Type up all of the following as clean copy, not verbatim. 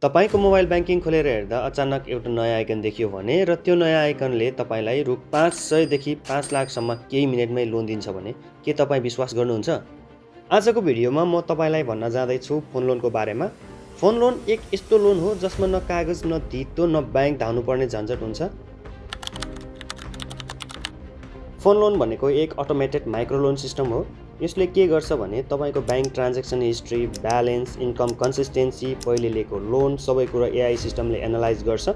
तपाईको mobile banking खोलेर हेर्दा अचानक एउटा नयाँ आइकन देखियो भने र त्यो नयाँ आइकनले तपाईँलाई रु 500 देखि 5 लाखसम्म केही मिनेटमै लोन दिन्छ भने के तपाईँ विश्वास गर्नुहुन्छ? आजको भिडियोमा म तपाईँलाई भन्न जाँदैछु फोन लोनको बारेमा। फोन लोन एक यस्तो लोन हो जसमा न कागज न धितो न ब्याङ्क धाउनुपर्ने झन्झट हुन्छ। फोन लोन भनेको एक अटोमेटेड माइक्रो लोन सिस्टम हो। यसले के गर्छ भने तपाईँको bank transaction history, balance, income consistency, पहिले लिएको लोन सबै कुरा एआई सिस्टमले एनालाइज गर्छ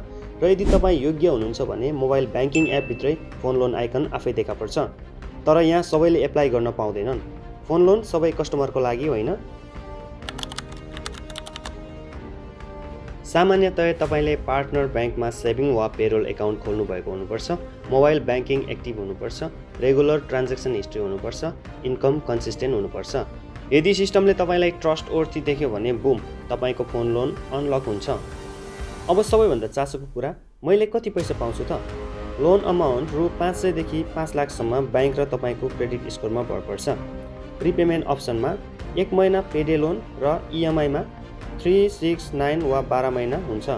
र यदि तपाईँ योग्य हुनुहुन्छ भने मोबाइल ब्याङ्किङ एपभित्रै फोन लोन आइकन आफै देखा पर्छ। तर यहाँ सबैले एप्लाई गर्न पाउँदैनन्। फोन लोन सबै कस्टमरको लागि होइन। सामान्यतया तपाईँले पार्टनर ब्याङ्कमा सेभिङ वा पेरोल एकाउन्ट खोल्नु भएको हुनुपर्छ, मोबाइल ब्याङ्किङ एक्टिभ हुनुपर्छ, रेगुलर ट्रान्ज्याक्सन हिस्ट्री हुनुपर्छ, इन्कम कन्सिस्टेन्ट हुनुपर्छ। यदि सिस्टमले तपाईँलाई ट्रस्ट वर्थी देख्यो भने बुम, तपाईँको फोन लोन अनलक हुन्छ। अब सबैभन्दा चासोको कुरा, मैले कति पैसा पाउँछु त? लोन अमाउन्ट रु 500 देखि 5 लाखसम्म ब्याङ्क र तपाईँको क्रेडिट स्कोरमा भर पर्छ। प्रिपेमेन्ट अप्सनमा 1 महिना पेडे लोन र इएमआईमा 3, 6, 9 वा 12 महिना हुन्छ।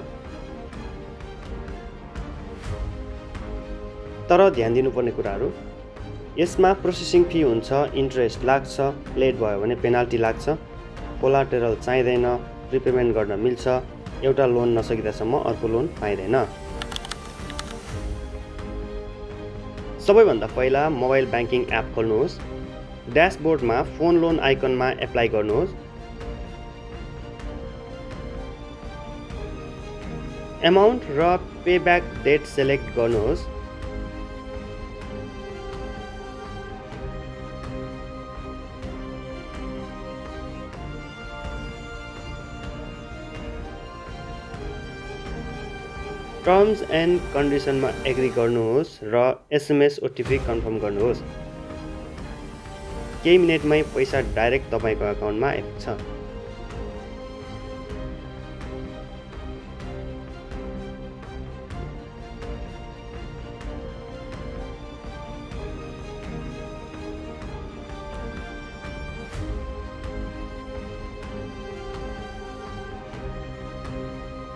तर ध्यान दिनुपर्ने कुराहरू, यसमा प्रोसेसिङ फी हुन्छ, इन्ट्रेस्ट लाग्छ, लेट भयो भने पेनाल्टी लाग्छ, कोलाटेरल चाहिँदैन, प्रिपेमेन्ट गर्न मिल्छ, एउटा लोन नसकिदासम्म अर्को लोन पाइँदैन। सबैभन्दा पहिला मोबाइल ब्याङ्किङ एप खोल्नुहोस्। ड्यासबोर्डमा फोन लोन आइकनमा एप्लाई गर्नुहोस्। एमाउन्ट र पेब्याक डेट सेलेक्ट गर्नुहोस्। टर्म्स एन्ड कन्डिसनमा एग्री गर्नुहोस् र एसएमएस ओटिपी कन्फर्म गर्नुहोस्। केही मिनेटमै पैसा डाइरेक्ट तपाईँको अकाउन्टमा आइपुग्छ।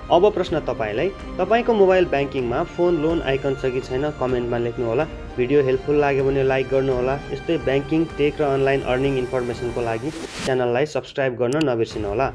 अब प्रश्न तपाईँलाई, तपाईँको मोबाइल ब्याङ्किङमा फोन लोन आइकन छ कि छैन कमेन्टमा लेख्नुहोला। भिडियो हेल्पफुल लाग्यो भने लाइक गर्नुहोला। यस्तै ब्याङ्किङ, टेक र अनलाइन अर्निङ इन्फर्मेसनको लागि च्यानललाई सब्स्क्राइब गर्न नबिर्सिनुहोला।